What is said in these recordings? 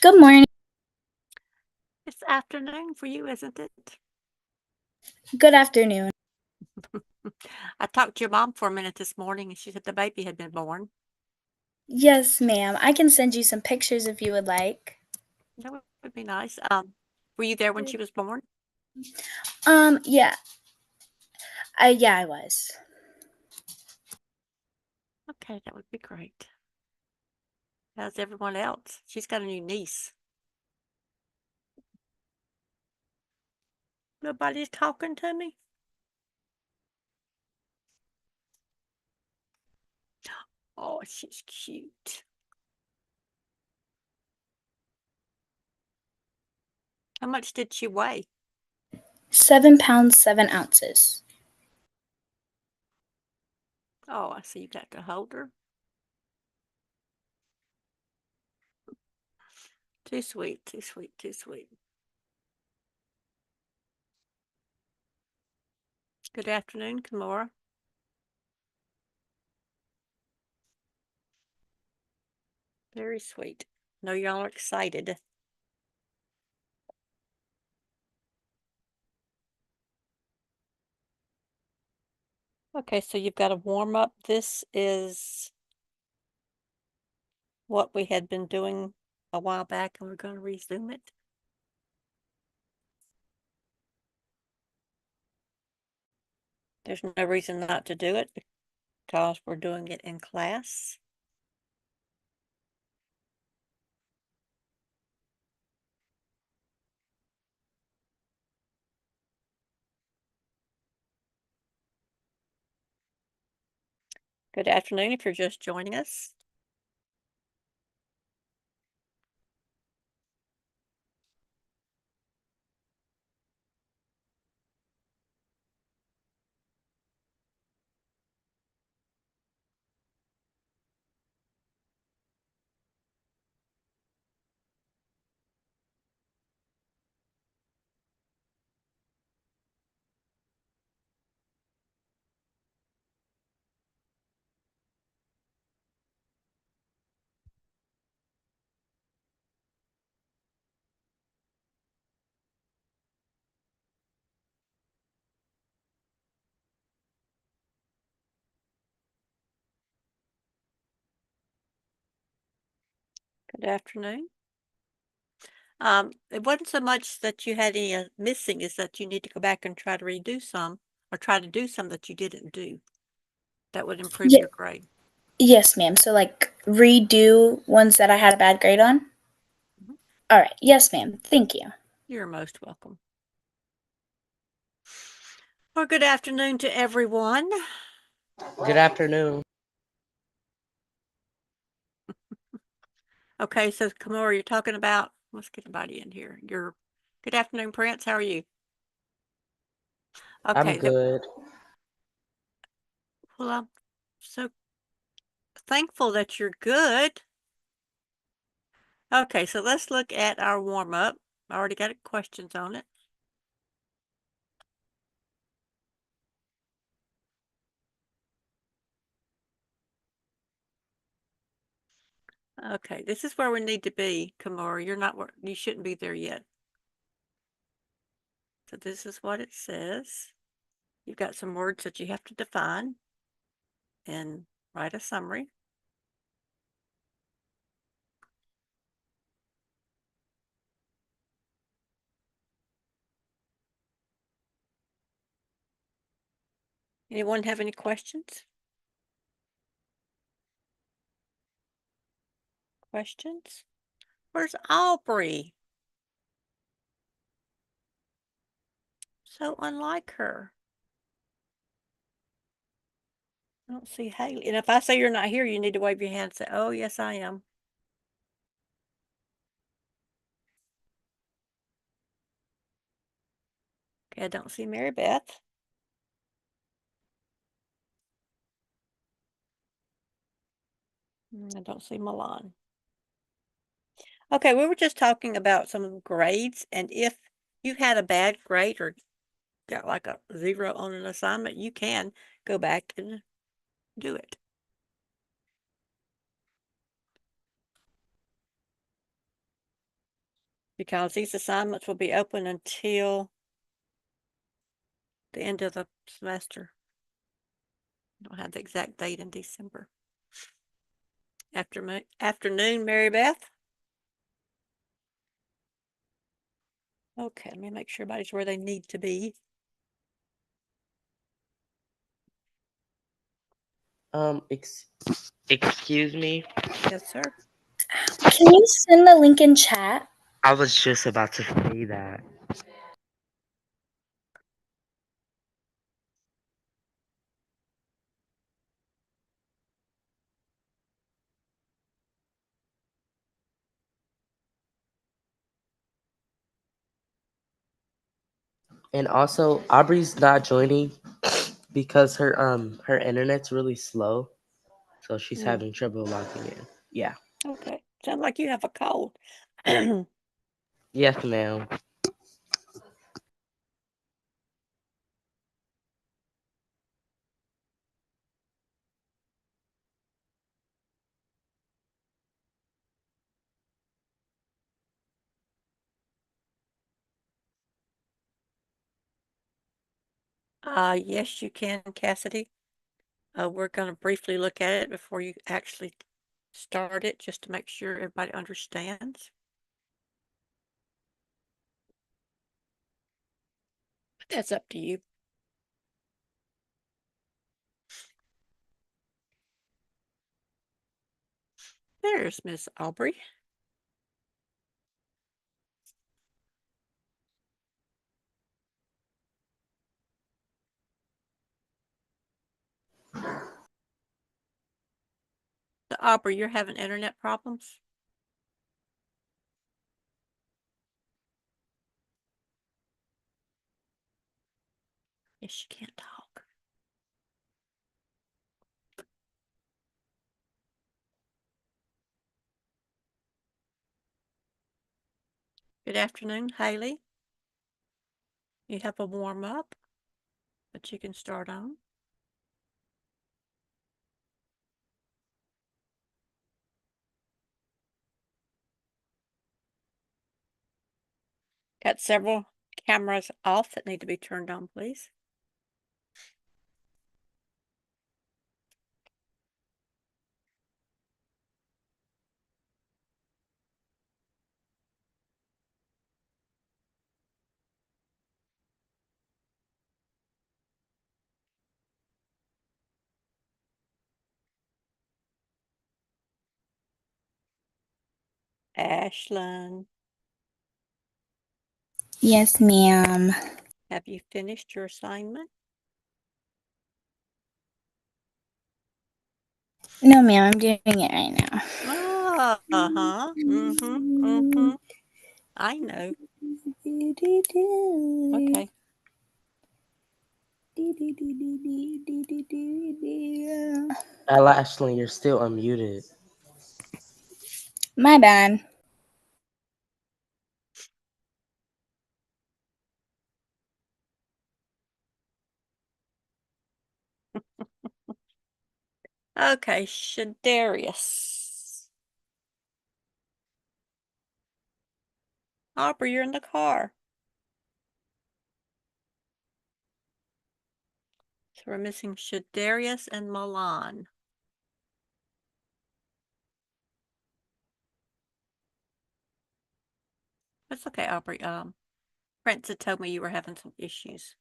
Good morning. It's afternoon for you, isn't it? Good afternoon. I talked to your mom for a minute this morning and she said the baby had been born. Yes, ma'am. I can send you some pictures if you would like. That would be nice. Were you there when she was born? Yeah. I was. Okay, that would be great. How's everyone else? She's got a new niece. Nobody's talking to me? Oh, she's cute. How much did she weigh? 7 pounds, 7 ounces. Oh, I see you got to hold her. Too sweet, too sweet, too sweet. Good afternoon, Kimora. Very sweet. Know y'all are excited. Okay, so you've got a warm up. This is what we had been doing a while back, and we're going to resume it. There's no reason not to do it because we're doing it in class. Good afternoon if you're just joining us. Good afternoon. It wasn't so much that you had any missing, is that you need to go back and try to redo some or try to do some that you didn't do. That would improve Yeah, your grade. yes, ma'am. So, like, redo ones that I had a bad grade on? Mhm. All right. Yes, ma'am. Thank you. You're most welcome. Well, good afternoon to everyone. Good afternoon. Okay, so Kimura, you're talking about, let's get everybody in here. Good afternoon, Prince. How are you? I'm Okay, good. well, I'm so thankful that you're good. Okay, so let's look at our warm-up. I already got questions on it. Okay, this is where we need to be, Kimura. You shouldn't be there yet. So this is what it says. You've got some words that you have to define and write a summary. Anyone have any questions? Questions? Where's Aubrey? So unlike her. I don't see Haley. And if I say you're not here, you need to wave your hand and say, oh, yes, I am. Okay, I don't see Mary Beth. I don't see Milan. Okay, we were just talking about some grades, and if you had a bad grade or got like a 0 on an assignment, you can go back and do it. because these assignments will be open until the end of the semester. I don't have the exact date in December. Afternoon, Mary Beth. Okay, let me make sure everybody's where they need to be. Excuse me. Yes, sir. Can you send the link in chat? I was just about to say that. And also, Aubrey's not joining because her internet's really slow, so she's Mm, having trouble logging in. Yeah. okay. Sounds like you have a cold. Yes, ma'am. Yes, you can, Cassidy. We're going to briefly look at it before you actually start it, just to make sure everybody understands. That's up to you. There's Miss Aubrey. Aubrey, you're having internet problems? Yes, she can't talk. Good afternoon, Haley. You have a warm up that you can start on. Got several cameras off that need to be turned on, please. Ashlyn, Yes, ma'am. have you finished your assignment? No, ma'am, I'm doing it right now. Uh-huh. Mm-hmm. I know. Okay. Ashley, you're still unmuted. My bad. Okay, Shadarius. Aubrey, you're in the car. So we're missing Shadarius and Milan. That's okay, Aubrey. Prince had told me you were having some issues.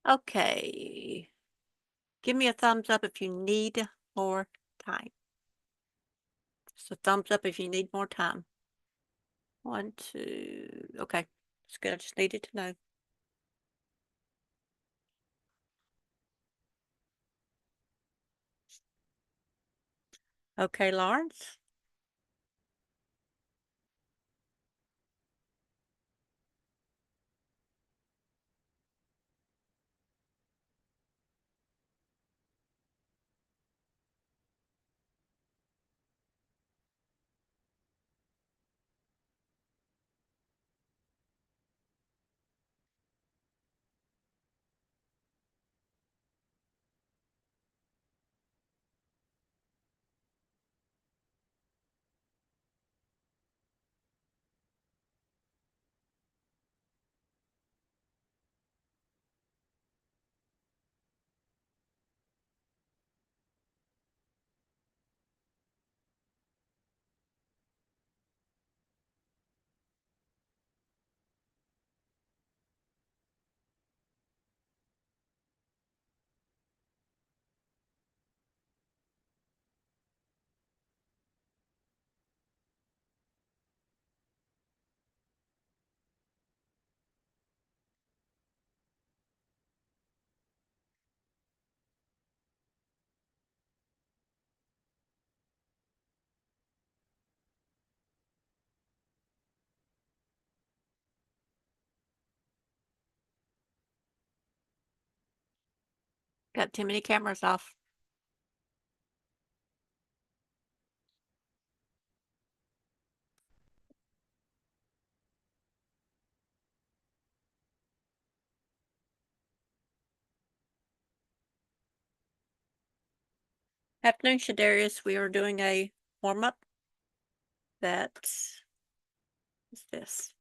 Okay. Give me a thumbs up if you need more time. So thumbs up if you need more time. 1, 2. Okay. That's good. I just needed to know. Okay, Lawrence. Got too many cameras off. Afternoon, Shadarius. We are doing a warm-up. That is this.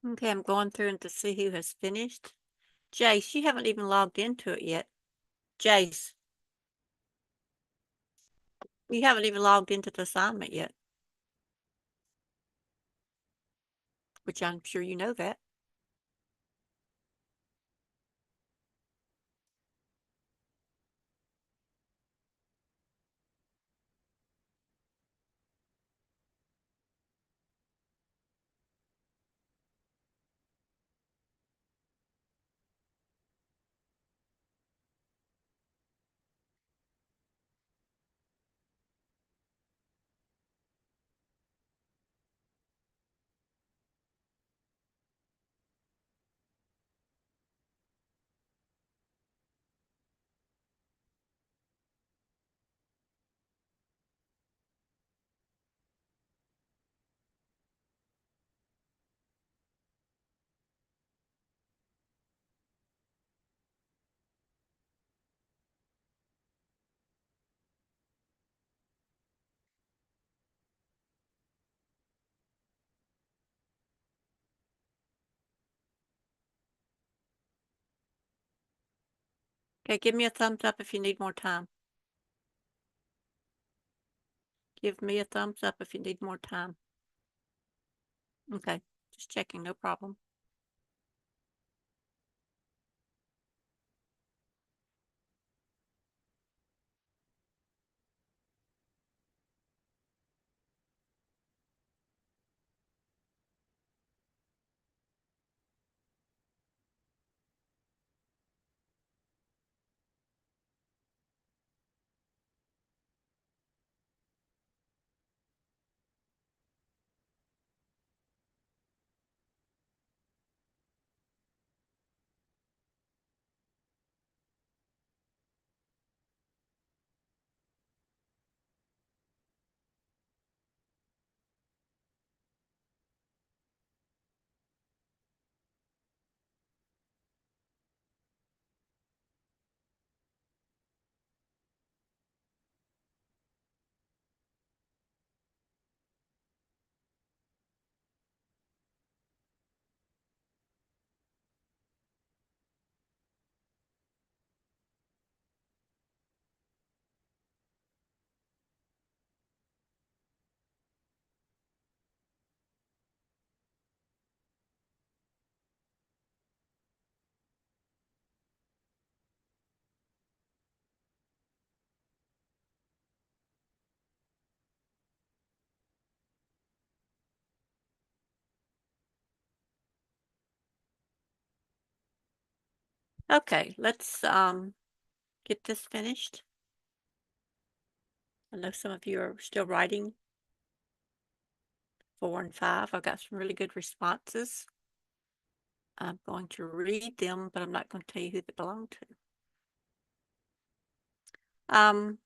Okay, I'm going through and to see who has finished. Jace, you haven't even logged into it yet. Jace, you haven't even logged into the assignment yet, which I'm sure you know that. Okay, give me a thumbs up if you need more time. Give me a thumbs up if you need more time. Okay, just checking, no problem. Okay, let's get this finished. I know some of you are still writing 4 and 5. I've got some really good responses. I'm going to read them, but I'm not going to tell you who they belong to.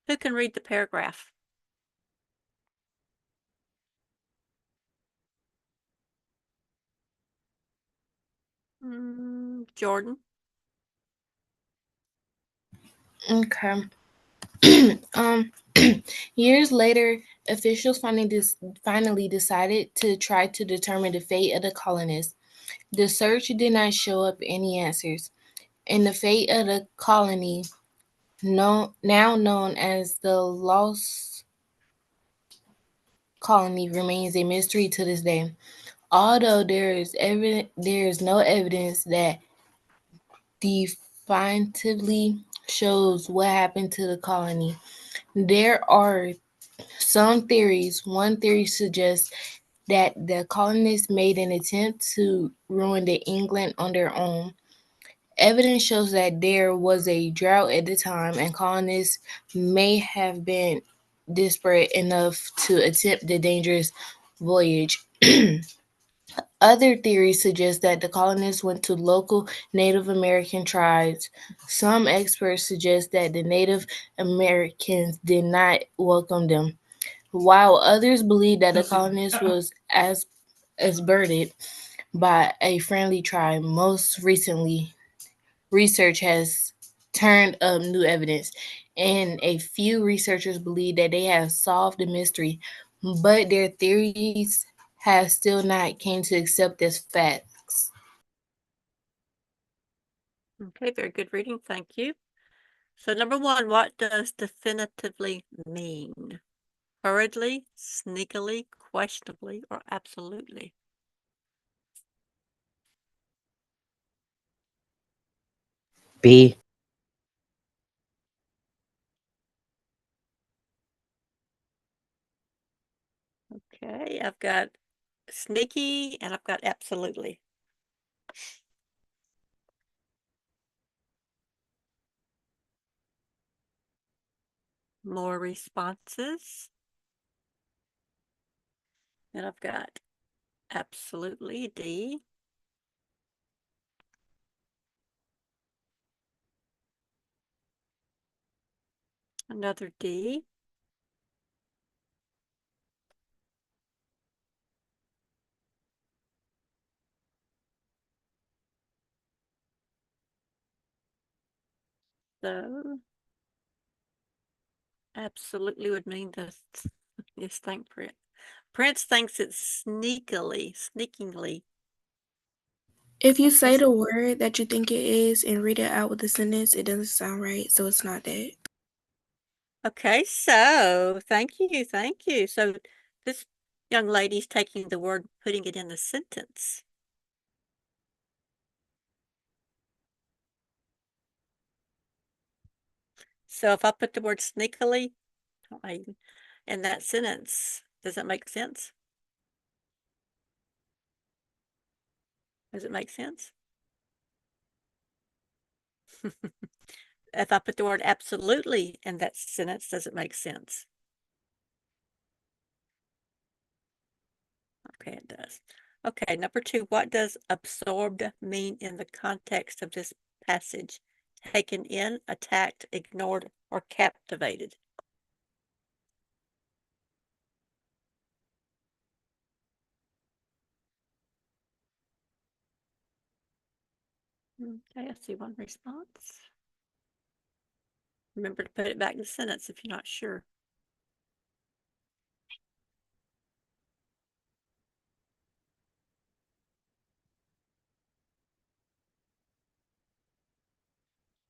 Who can read the paragraph? Jordan. Okay. um, Years later, officials finally decided to try to determine the fate of the colonists. The search did not show up any answers, and the fate of the colony, now known as the Lost Colony, remains a mystery to this day. Although there is no evidence that definitively shows what happened to the colony. There are some theories. One theory suggests that the colonists made an attempt to ruin the England on their own. Evidence shows that there was a drought at the time, and colonists may have been desperate enough to attempt the dangerous voyage. Other theories suggest that the colonists went to local Native American tribes. Some experts suggest that the Native Americans did not welcome them, while others believe that the colonists was as birded by a friendly tribe. Most recently, research has turned up new evidence, and a few researchers believe that they have solved the mystery, but their theories have still not came to accept as facts. Okay, very good reading. Thank you. So number 1, what does definitively mean? Hurriedly, sneakily, questionably, or absolutely? B. Okay, I've got sneaky and I've got absolutely. More responses. And I've got absolutely D. Another D. So absolutely would mean this. Yes, thank Prince. Prince thinks it's sneakily. If you Okay, say the word that you think it is and read it out with the sentence, it doesn't sound right, so it's not that. Okay, so thank you, thank you. So this young lady's taking the word, putting it in the sentence. So if I put the word sneakily in that sentence, does that make sense? Does it make sense? If I put the word absolutely in that sentence, does it make sense? Okay, it does. Okay, number 2, what does absorbed mean in the context of this passage? Taken in, attacked, ignored, or captivated? Okay, I see one response. Remember to put it back in the sentence if you're not sure.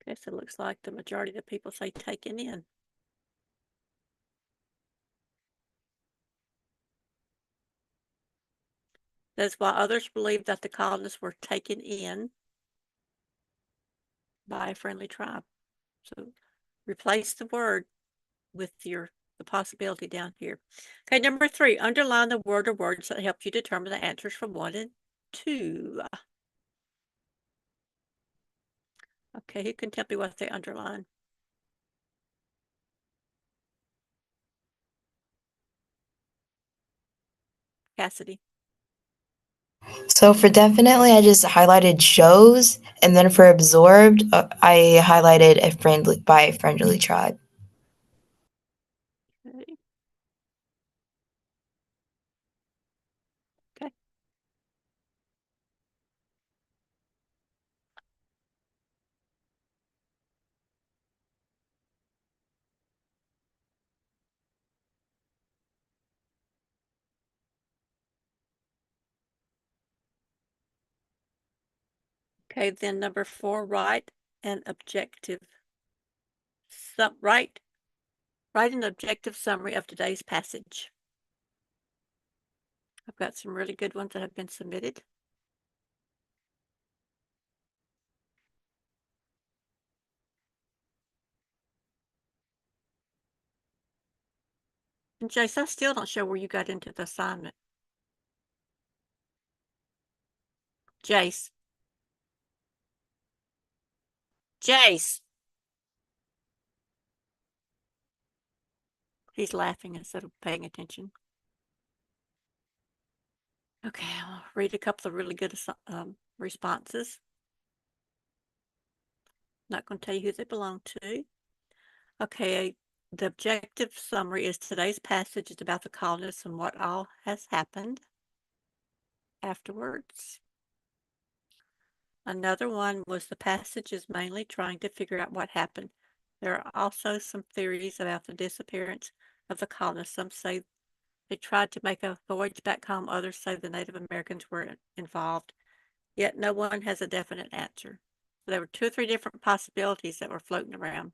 Okay, so it looks like the majority of the people say taken in. That's why others believe that the colonists were taken in by a friendly tribe. So replace the word with the possibility down here. Okay, number 3, underline the word or words that help you determine the answers from 1 and 2. Okay, who can tell me what they underline? Cassidy. So for definitely, I just highlighted shows, and then for absorbed, I highlighted a friendly tribe. Okay. Okay. Okay, then number 4, write an objective. Write an objective summary of today's passage. I've got some really good ones that have been submitted. And Jace, I still don't show where you got into the assignment. Jace. Jace. He's laughing instead of paying attention. Okay, I'll read a couple of really good responses. Not going to tell you who they belong to. Okay, the objective summary is today's passage is about the colonists and what all has happened afterwards. Another one was the passage is mainly trying to figure out what happened. There are also some theories about the disappearance of the colonists. Some say they tried to make a voyage back home. Others say the Native Americans were involved. Yet no one has a definite answer. So there were 2 or 3 different possibilities that were floating around.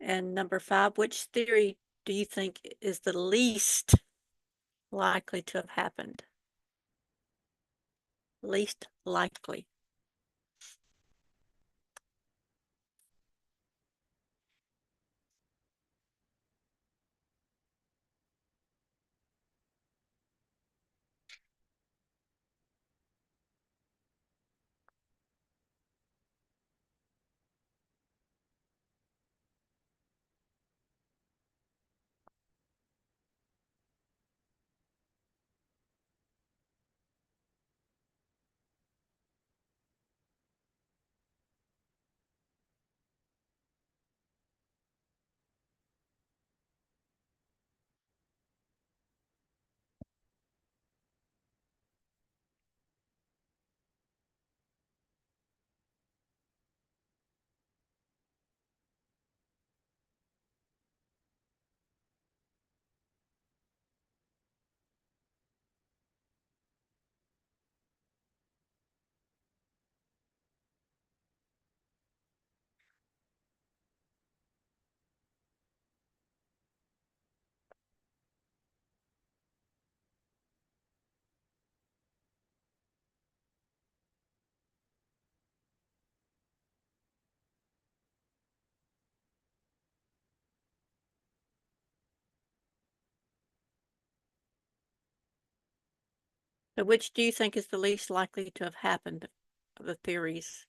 And number 5, which theory do you think is the least likely to have happened? Least likely. So which do you think is the least likely to have happened of the theories?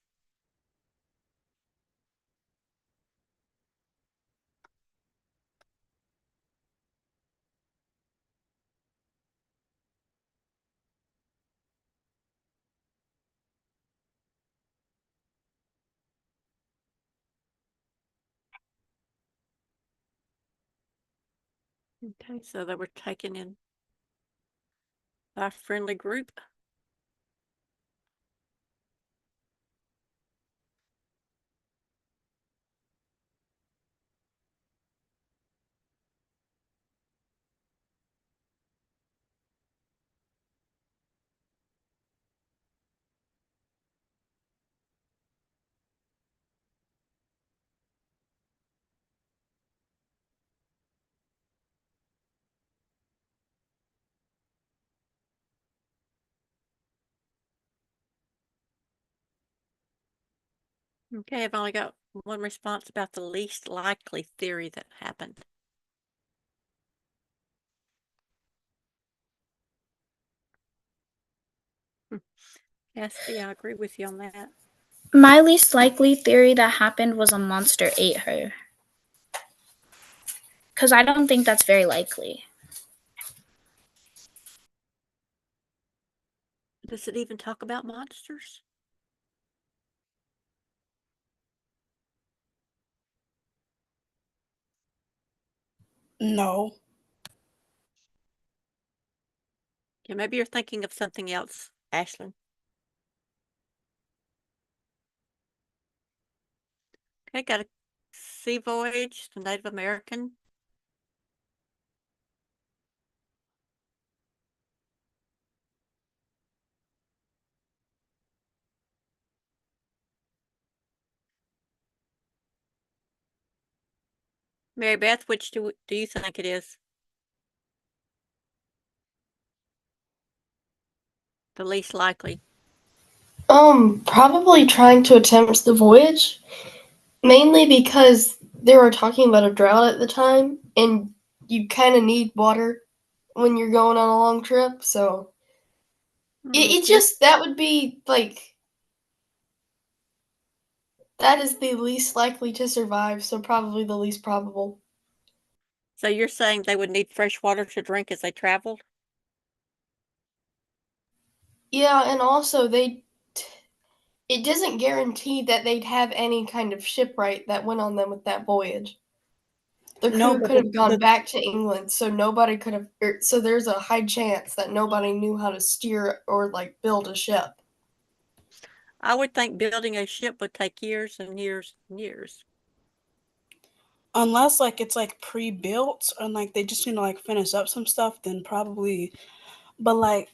Okay, so they were taken in by a friendly group. Okay, I've only got one response about the least likely theory that happened. Cathy, I agree with you on that. My least likely theory that happened was a monster ate her. Because I don't think that's very likely. Does it even talk about monsters? No. Yeah, maybe you're thinking of something else, Ashlyn. Okay, got a sea voyage, the Native American. Mary Beth, which do you think it is? The least likely. Probably trying to attempt the voyage, mainly because they were talking about a drought at the time, and you kind of need water when you're going on a long trip, so it just, that would be, like, that is the least likely to survive, so probably the least probable. So you're saying they would need fresh water to drink as they traveled? Yeah, and also it doesn't guarantee that they'd have any kind of shipwright that went on them with that voyage. The No, crew but could have gone back to England, so nobody could have. So there's a high chance that nobody knew how to steer or like build a ship. I would think building a ship would take years and years and years. unless like it's like pre-built and like they just need to like finish up some stuff, then probably. But like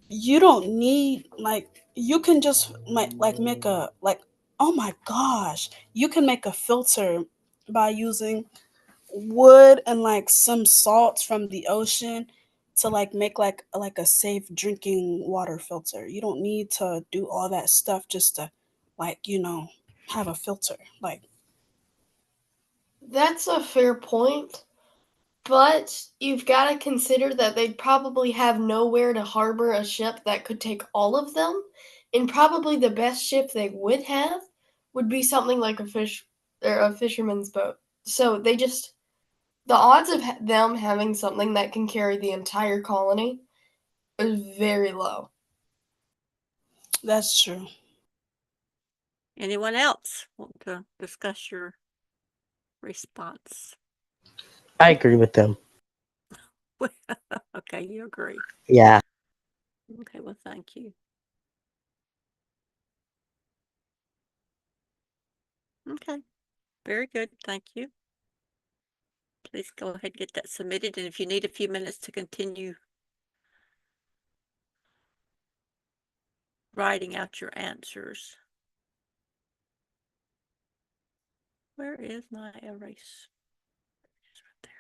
you don't need like you can just like make a like oh my gosh, you can make a filter by using wood and like some salts from the ocean to like make like a safe drinking water filter. You don't need to do all that stuff just to like have a filter. Like That's a fair point, but you've got to consider that they'd probably have nowhere to harbor a ship that could take all of them, and probably the best ship they would have would be something like a fisherman's boat. So the odds of them having something that can carry the entire colony is very low. that's true. Anyone else want to discuss your response? I agree with them. Okay, you agree. Yeah. Okay, well, thank you. Okay, very good. Thank you. Please go ahead and get that submitted. And if you need a few minutes to continue writing out your answers. Where is my erase? It's right there.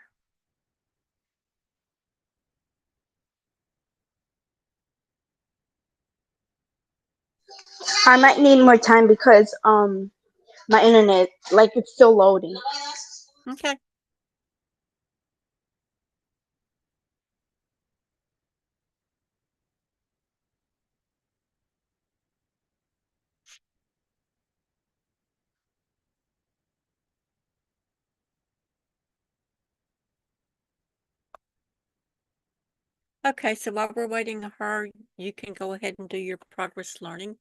I might need more time because my internet, like, it's still loading. Okay. Okay, so while we're waiting on her, you can go ahead and do your progress learning.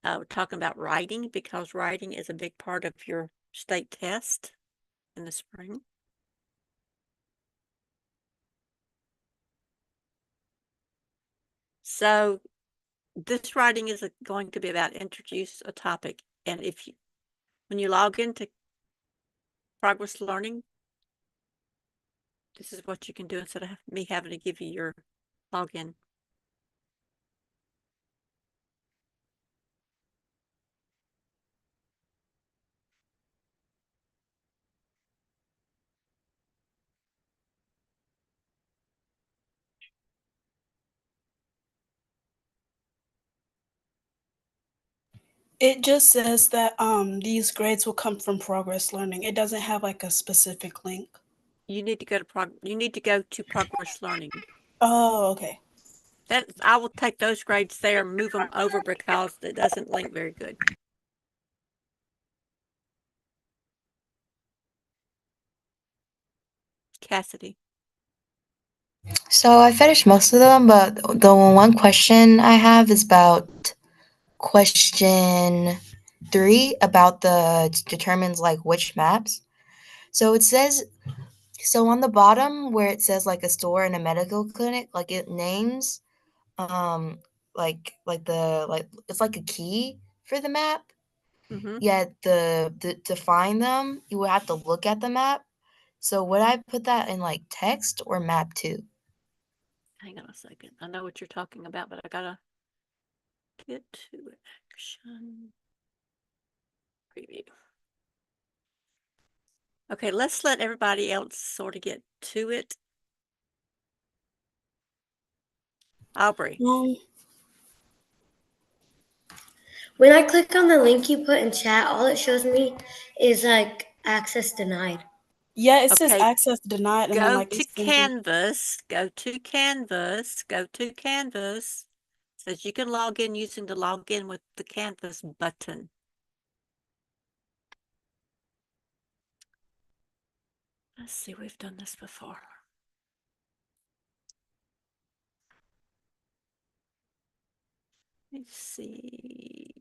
We're talking about writing because writing is a big part of your state test in the spring. So this writing is going to be about introduce a topic. And when you log into progress learning, this is what you can do instead of me having to give you your login. It just says that these grades will come from progress learning. It doesn't have like a specific link. You need to go to progress learning. Oh, okay. I will take those grades there and move them over because it doesn't link very good. Cassidy. So I finished most of them, but the one question I have is about question 3 about the determines like which maps. So it says, so on the bottom where it says like a store and a medical clinic, like it names like it's like a key for the map. Mm-hmm. Yet to find them, you would have to look at the map. So would I put that in like text or map too? Hang on a second. I know what you're talking about, but I gotta get to it. Action. Preview. Okay, let's let everybody else sort of get to it. Aubrey. When I click on the link you put in chat, all it shows me is like access denied. Yeah, it says Okay, access denied, and then go like to Canvas. Go to Canvas. Go to Canvas. Says you can log in using the login with the Canvas button. Let's see, we've done this before. Let's see.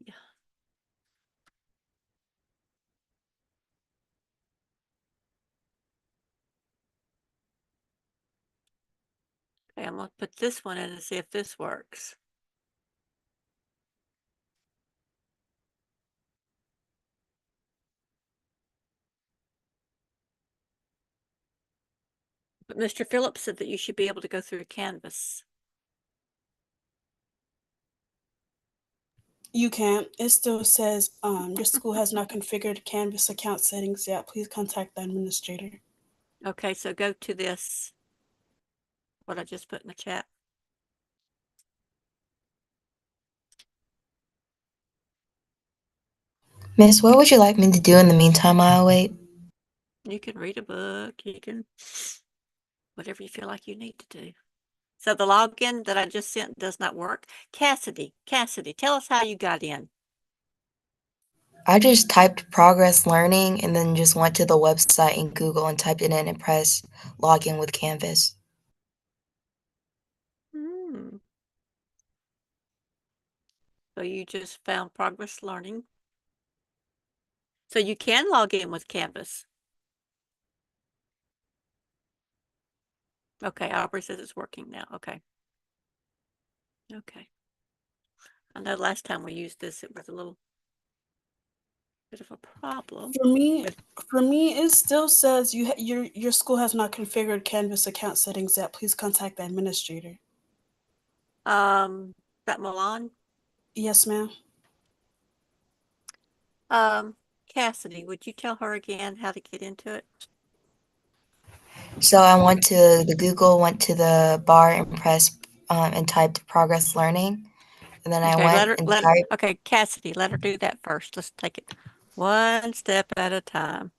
Okay, I'm gonna put this one in and see if this works. But Mr. Phillips said that you should be able to go through Canvas. You can't. It still says your school has not configured Canvas account settings yet. Please contact the administrator. Okay, so go to this, what I just put in the chat. Miss, what would you like me to do in the meantime while I wait? You can read a book, you can, whatever you feel like you need to do. So the login that I just sent does not work. Cassidy, tell us how you got in. I just typed progress learning and then just went to the website in Google and typed it in and pressed login with Canvas. So you just found progress learning. So you can log in with Canvas. Okay, Aubrey says it's working now. Okay. Okay. I know last time we used this, it was a little bit of a problem. For me, it still says your school has not configured Canvas account settings yet. Please contact the administrator. That Milan? Yes, ma'am. Cassidy, would you tell her again how to get into it? So I went to the Google, went to the bar and pressed and typed progress learning. And then I Okay, went and typed. okay, Cassidy, let her do that first. Let's take it one step at a time.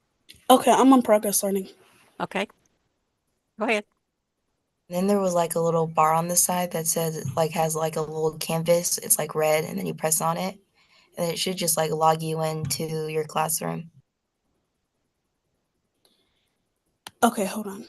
Okay, I'm on progress learning. Okay. Go ahead. Then there was like a little bar on the side that says like has like a little canvas. It's like red, and then you press on it, and it should just like log you into your classroom. Okay, hold on.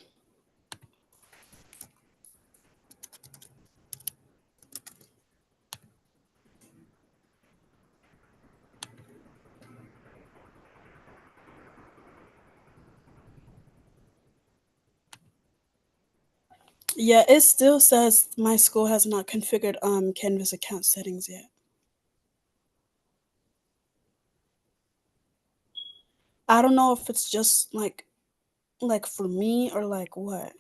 Yeah, it still says my school has not configured Canvas account settings yet. I don't know if it's just like for me or like what.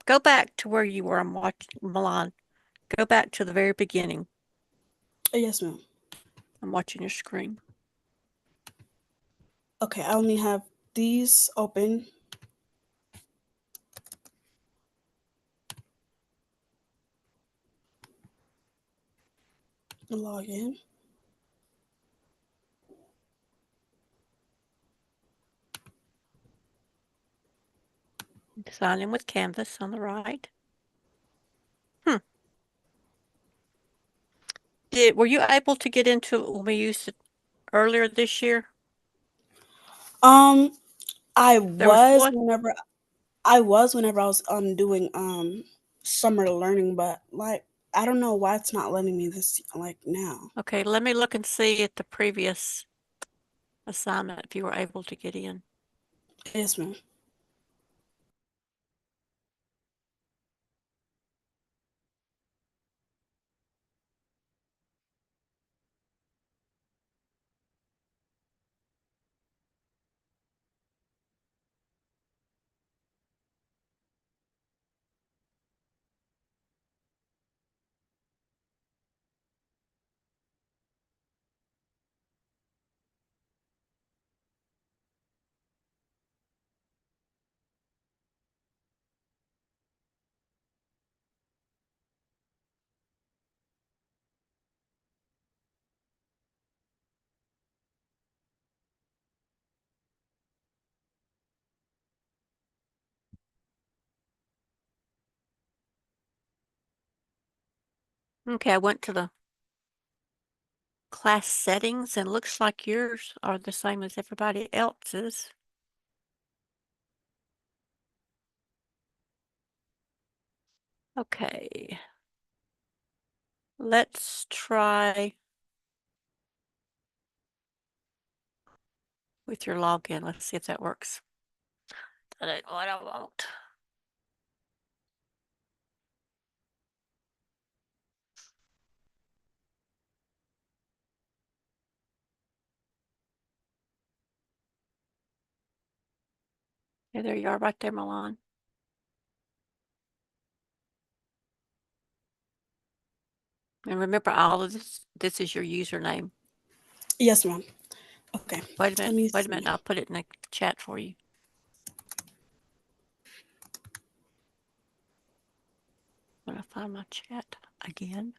Go back to where you were. I'm watching Milan. Go back to the very beginning. Yes, ma'am. I'm watching your screen. Okay, I only have these open. Log in. Sign in with Canvas on the right. Were you able to get into it when we used it earlier this year? I There was was one. whenever I was doing summer learning, but like I don't know why it's not letting me this like now. Okay, let me look and see at the previous assignment if you were able to get in. Yes, ma'am. Okay, I went to the class settings and looks like yours are the same as everybody else's. Okay. Let's try with your login. Let's see if that works. That ain't what I want. Okay, there you are right there, Milan. And remember, all of this is your username. Yes, ma'am. Okay. Wait a Let minute. me Wait a minute. see. I'll put it in the chat for you. I'm gonna find my chat again.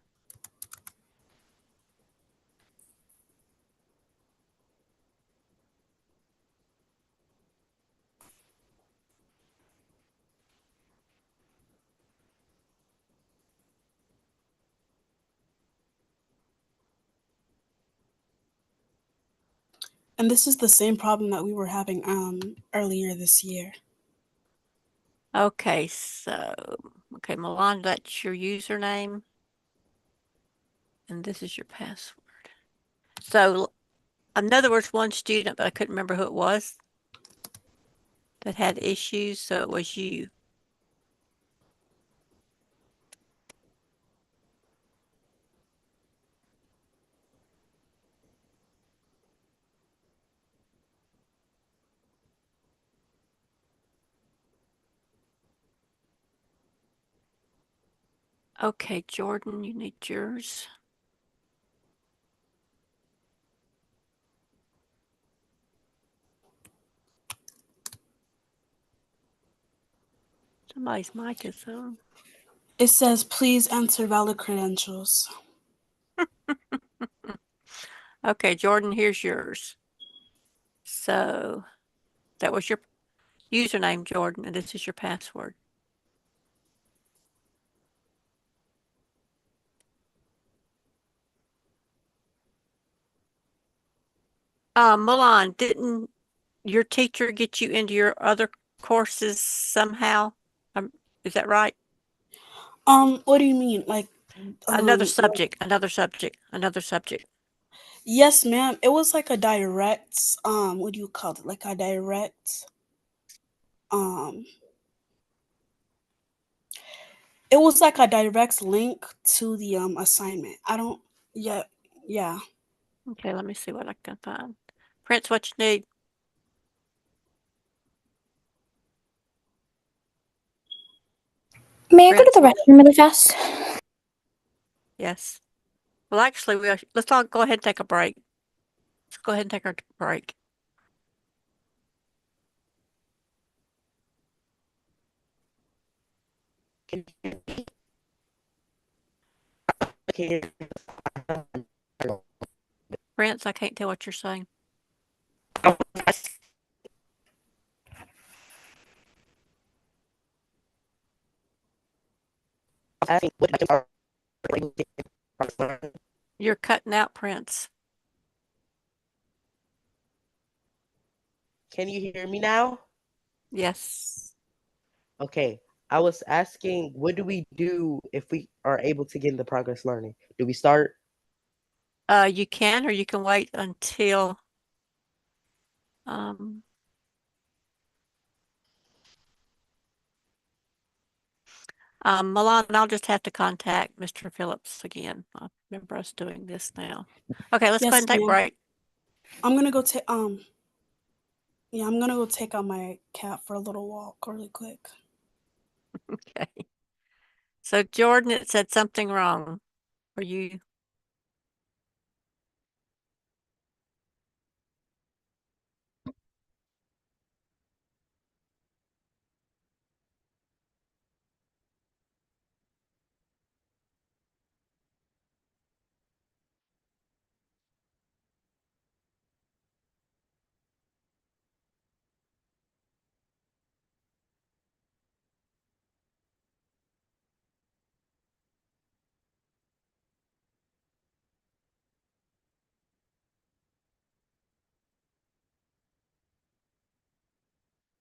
And this is the same problem that we were having earlier this year. Okay, so okay, Milan, that's your username. And this is your password. So in other words, one student, but I couldn't remember who it was that had issues, so it was you. Okay, Jordan, you need yours. Somebody's mic is on. It says, please enter valid credentials. Okay, Jordan, here's yours. So that was your username, Jordan, and this is your password. Milan, didn't your teacher get you into your other courses somehow? Is that right? What do you mean? Like, Another subject, another subject, another subject. yes, ma'am. It was like a direct, what do you call it? Like a direct, um, It was like a direct link to the assignment. I don't. Yeah, yeah. Okay, let me see what I can find. Prince, what you need? May I go to Prince, the restroom really fast? yes. Well, actually, let's all go ahead and take a break. Let's go ahead and take our break. Can you hear me? Prince, I can't tell what you're saying. You're cutting out, Prince. Can you hear me now? Yes. Okay. I was asking, what do we do if we are able to get into progress learning? Do we start? You can, or you can wait until Milan, I'll just have to contact Mr. Phillips again. I remember us doing this now. Okay, let's go ahead Yes, and take a ma'am. break. I'm gonna go take Yeah, I'm gonna go take out my cat for a little walk really quick. Okay. So Jordan, it said something wrong. Are you?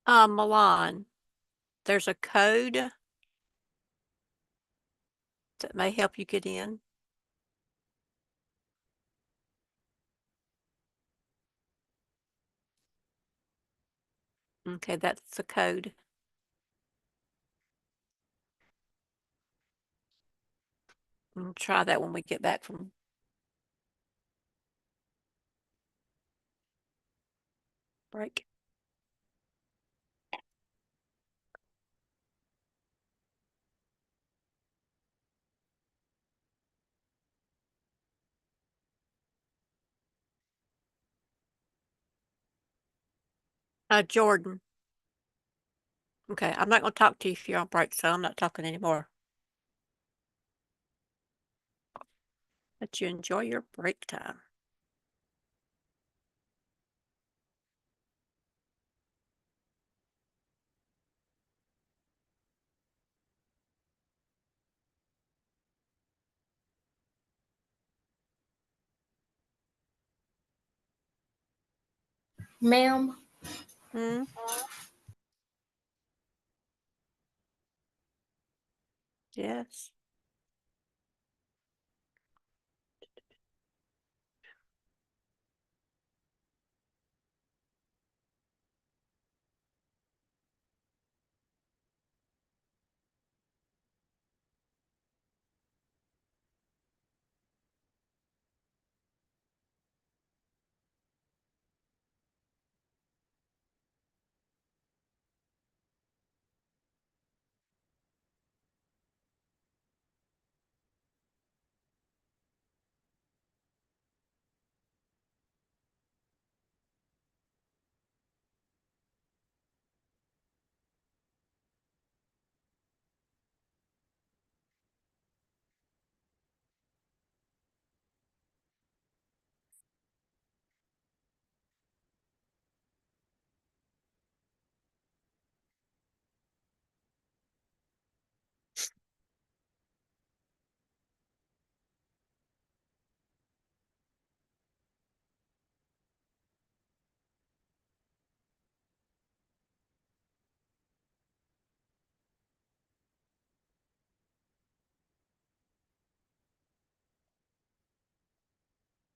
Milan, there's a code that may help you get in. Okay, that's the code. We'll try that when we get back from break. Jordan. Okay, I'm not going to talk to you if you're on break, so I'm not talking anymore. Let you enjoy your break time. Ma'am, Hmm? Yes.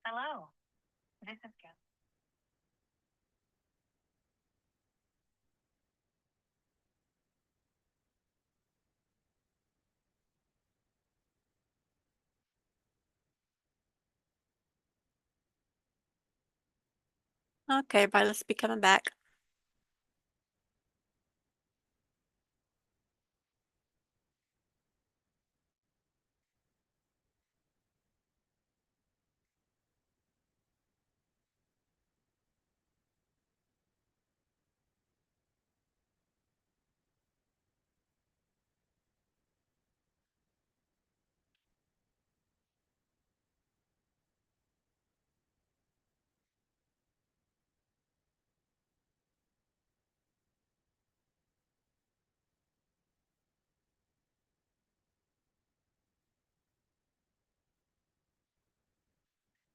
Hello, this is Cathy. Okay, everybody, let's be coming back.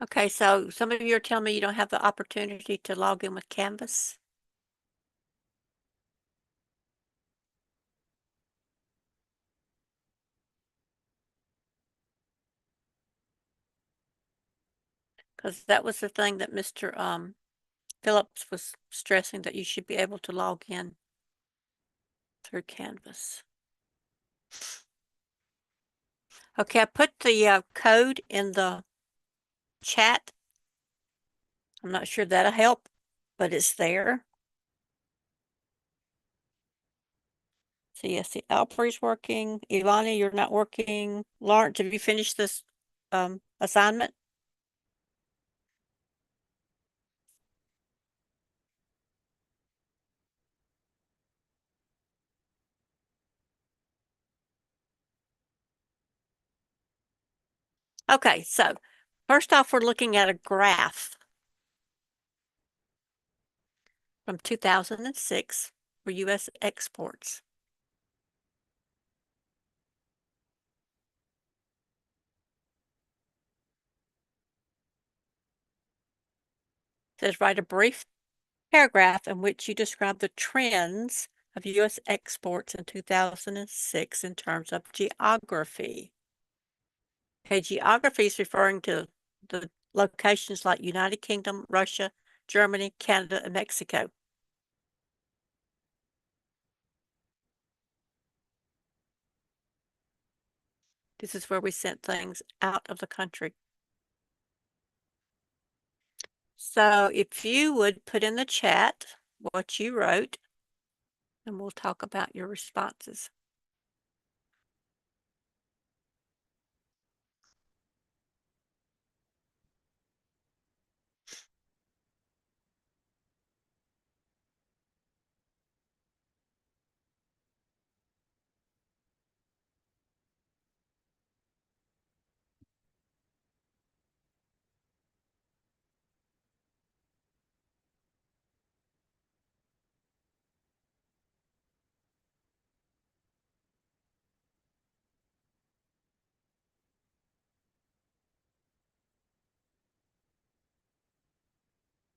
Okay, so some of you are telling me you don't have the opportunity to log in with Canvas. Because that was the thing that Mr. Phillips was stressing, that you should be able to log in through Canvas. Okay, I put the code in the chat. I'm not sure that'll help, but it's there. So yes, the Alfred's working. Ilani, you're not working. Lawrence, have you finished this assignment? Okay, so first off, we're looking at a graph from 2006 for U.S. exports. It says write a brief paragraph in which you describe the trends of U.S. exports in 2006 in terms of geography. Okay, geography is referring to the locations like United Kingdom, Russia, Germany, Canada, and Mexico. This is where we sent things out of the country. So if you would put in the chat what you wrote, and we'll talk about your responses.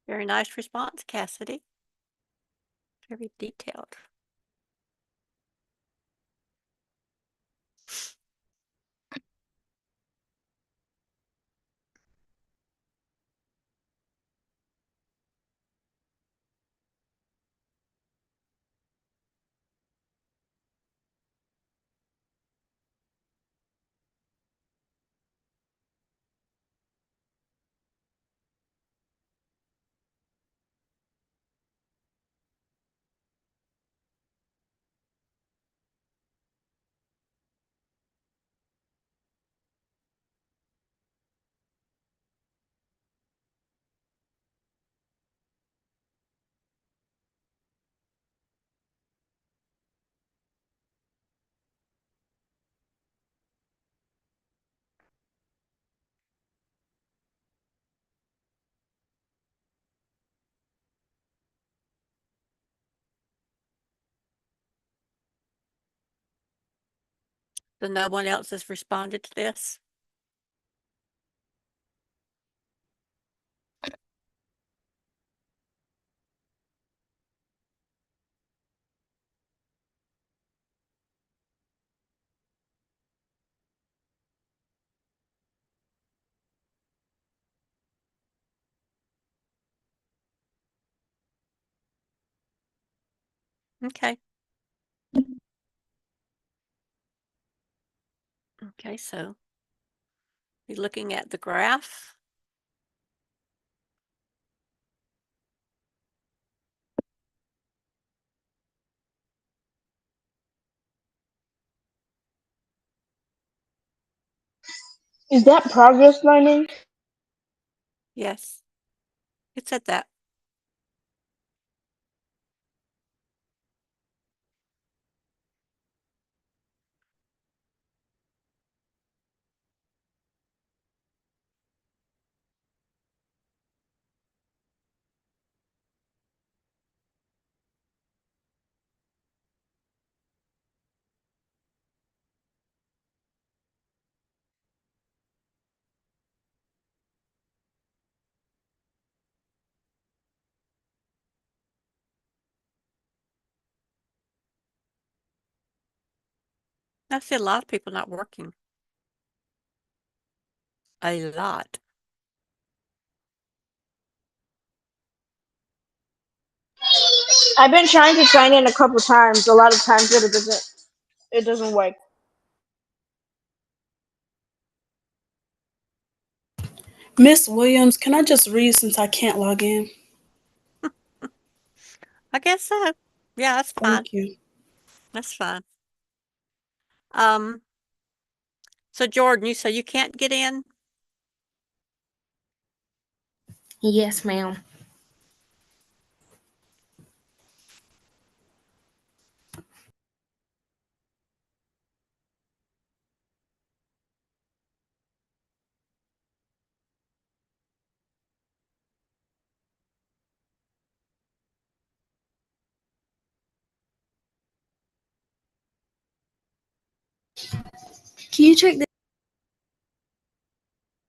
Very nice response, Cassidy. Very detailed. So no one else has responded to this? Okay. Okay, so you're looking at the graph. Is that progress learning? Yes, it said that. I see a lot of people not working. A lot. I've been trying to sign in a couple times. A lot of times, but it doesn't work. Miss Williams, can I just read since I can't log in? I guess so. Yeah, that's fine. Thank you. That's fine. So Jordan, you say you can't get in? Yes, ma'am. Can you check the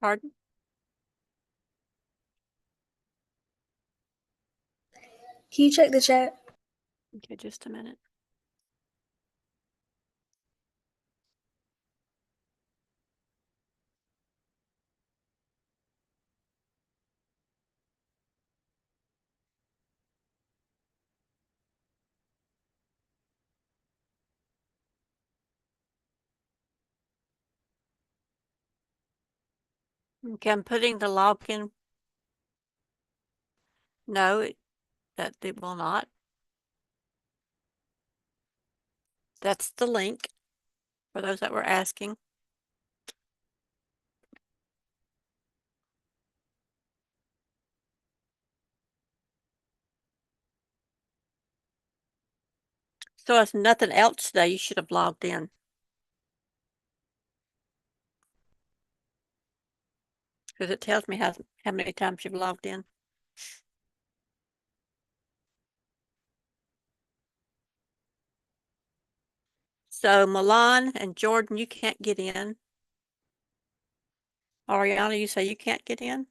Pardon? chat? Okay, just a minute. Okay, I'm putting the login. No, that it will not. That's the link for those that were asking. So if nothing else today, you should have logged in. Because it tells me how many times you've logged in. So Milan and Jordan, you can't get in. Ariana, you say you can't get in?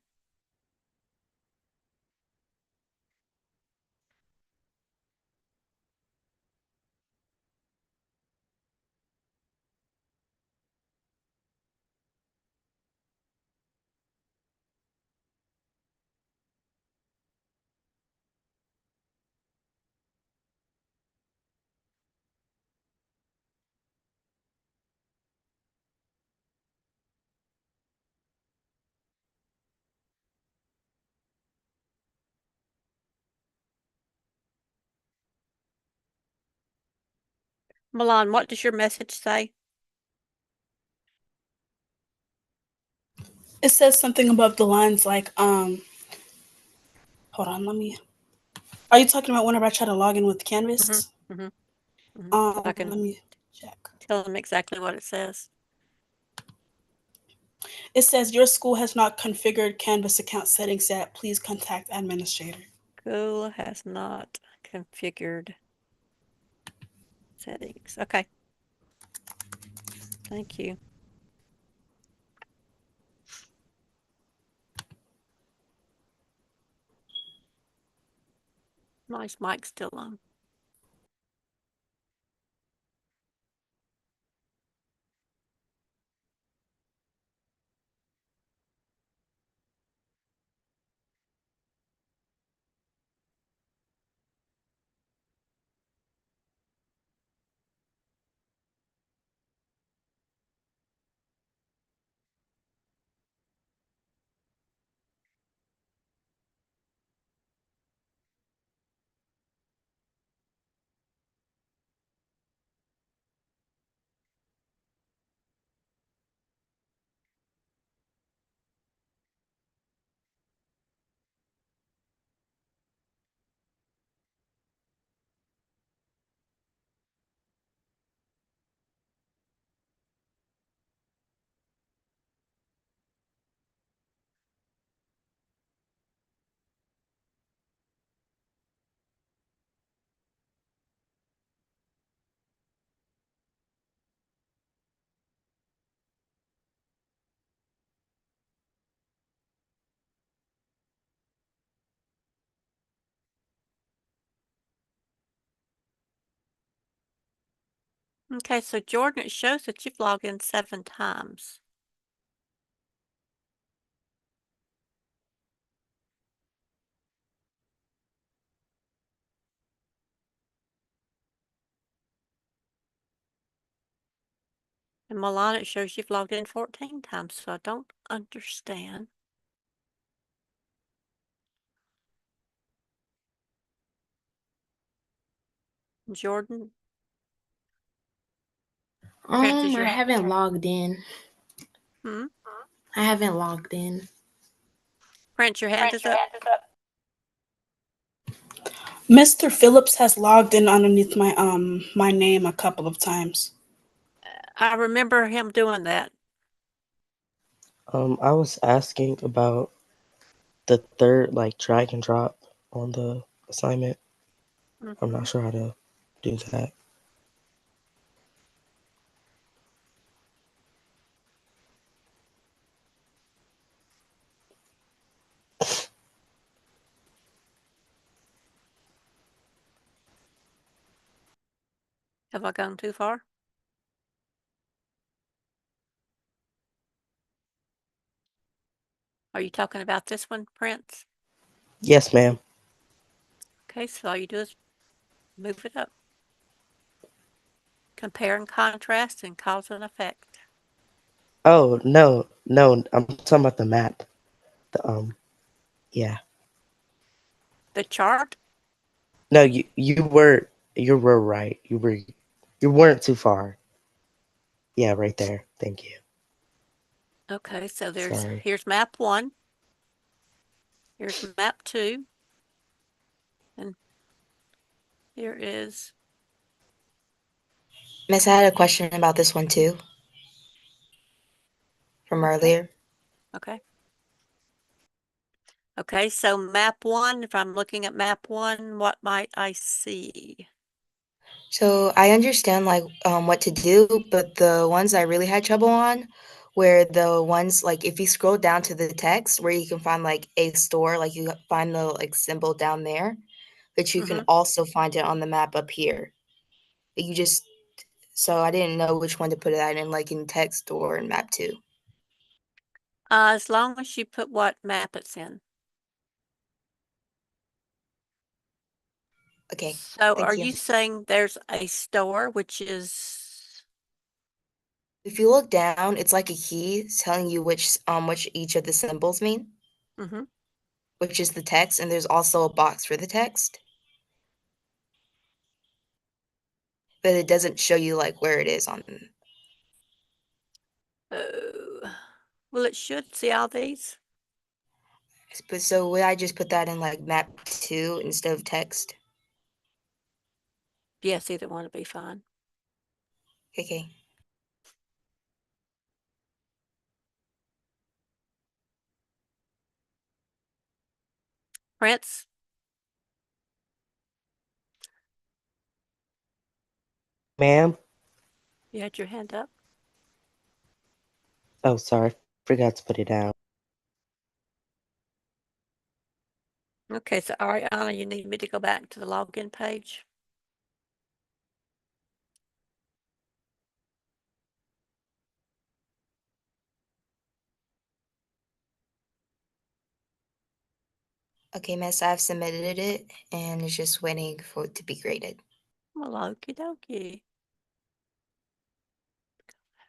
Milan, what does your message say? It says something above the lines like, hold on, are you talking about whenever I try to log in with Canvas? Mm-hmm. So I can Let me check. tell them exactly what it says. It says your school has not configured Canvas account settings yet. Please contact administrator. School has not configured settings. Okay. Thank you. Nice mic still on. Okay, so Jordan, it shows that you've logged in 7 times. And Milan, it shows you've logged in 14 times, so I don't understand. Jordan? Francis, I haven't logged in. Hmm? I haven't logged in. Prince, your hand is up. Mr. Phillips has logged in underneath my name a couple of times. I remember him doing that. I was asking about the third, like, drag and drop on the assignment. I'm not sure how to do that. Have I gone too far? Are you talking about this one, Prince? Yes, ma'am. Okay, so all you do is move it up. Compare and contrast and cause and effect. Oh, no, I'm talking about the map. Yeah. The chart? No, you were right. You weren't too far. Yeah, right there. Thank you. Okay, so Sorry. here's map 1. Here's map 2. And here is... Miss, I had a question about this one too from earlier. Okay. Okay, so map 1, if I'm looking at map 1, what might I see? So I understand like what to do, but the ones I really had trouble on were the ones like if you scroll down to the text where you can find like a store, like you find the like symbol down there, but you can also find it on the map up here. But you just so I didn't know which one to put that in, like in text or in map 2. As long as you put what map it's in. Okay. So Thank are you. you saying there's a store, which is... If you look down, it's like a key telling you which each of the symbols mean, which is the text, and there's also a box for the text. But it doesn't show you like where it is on. Oh, well, it should see all these. But so would I just put that in like map 2 instead of text? Yes, either one would be fine. Okay. Prince? Ma'am? You had your hand up? Oh, sorry. Forgot to put it down. Okay, so Ariana, you need me to go back to the login page? Okay, Miss, I've submitted it and it's just waiting for it to be graded. Well, okie dokie.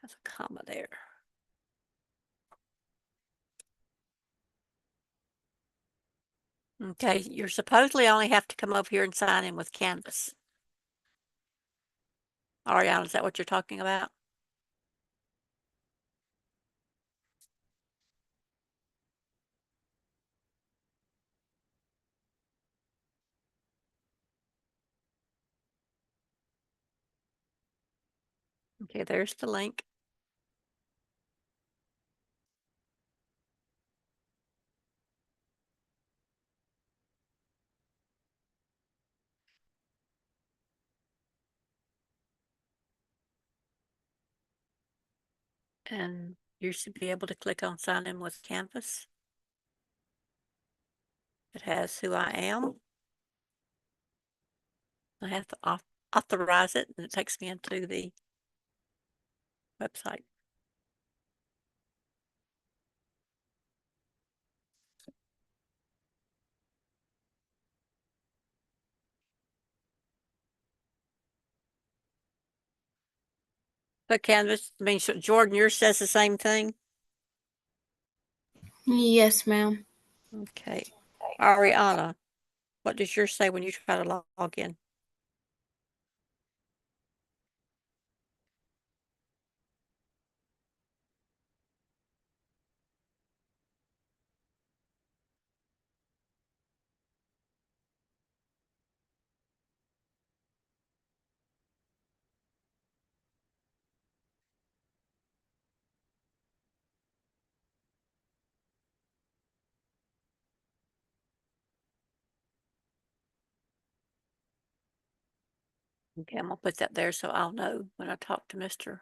Has a comma there. Okay, you supposedly only have to come over here and sign in with Canvas. Ariana, is that what you're talking about? Okay, there's the link. And you should be able to click on sign in with Canvas. It has who I am. I have to authorize it, and it takes me into the website. But Canvas, I mean, Jordan, yours says the same thing? Yes, ma'am. Okay. Ariana, what does yours say when you try to log in? Okay, I'm gonna put that there so I'll know when I talk to Mr.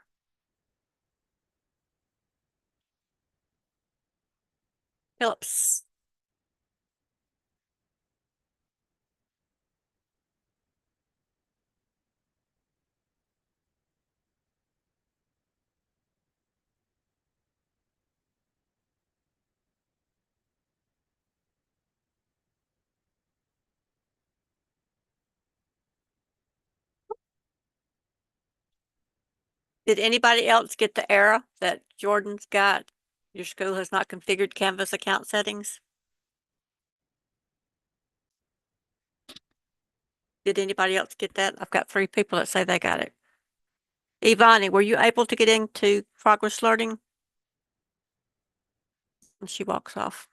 Phillips. Did anybody else get the error that Jordan's got? Your school has not configured Canvas account settings? Did anybody else get that? I've got 3 people that say they got it. Ivani, were you able to get into progress learning? And she walks off.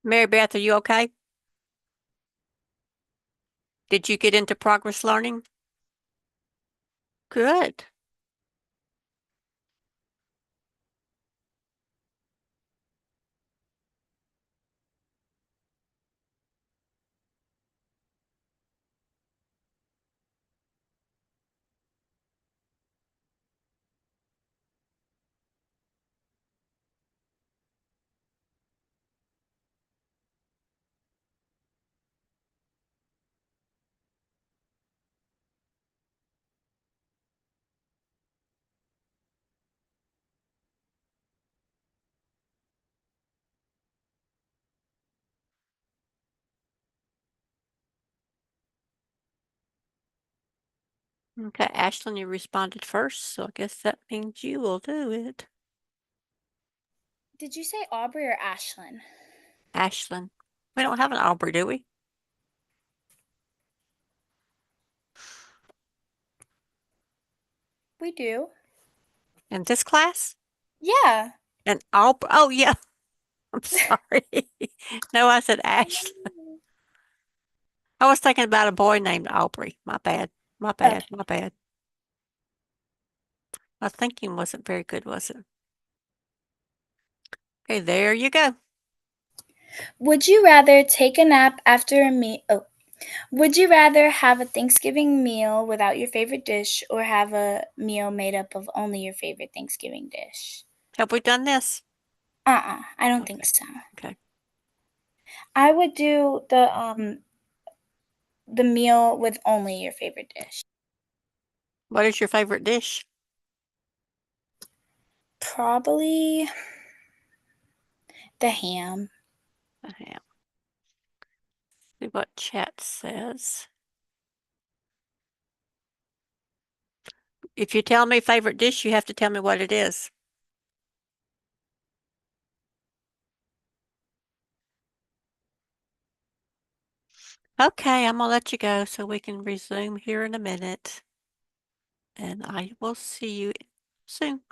Mary Beth, are you okay? Did you get into progress learning? Good. Okay, Ashlyn, you responded first, so I guess that means you will do it. Did you say Aubrey or Ashlyn? Ashlyn. We don't have an Aubrey, do we? We do. In this class? Yeah. And Aubrey. Oh, yeah. I'm sorry. No, I said Ashlyn. I was thinking about a boy named Aubrey. My bad. My bad. Okay. My bad. My thinking wasn't very good, was it? Okay, there you go. Would you rather take a nap after a meal? Oh, would you rather have a Thanksgiving meal without your favorite dish or have a meal made up of only your favorite Thanksgiving dish? Have we done this? I don't think Okay. so. Okay. I would do the meal with only your favorite dish. What is your favorite dish? Probably the ham. The ham. See what chat says. If you tell me favorite dish, you have to tell me what it is. Okay, I'm gonna let you go so we can resume here in a minute. And I will see you soon.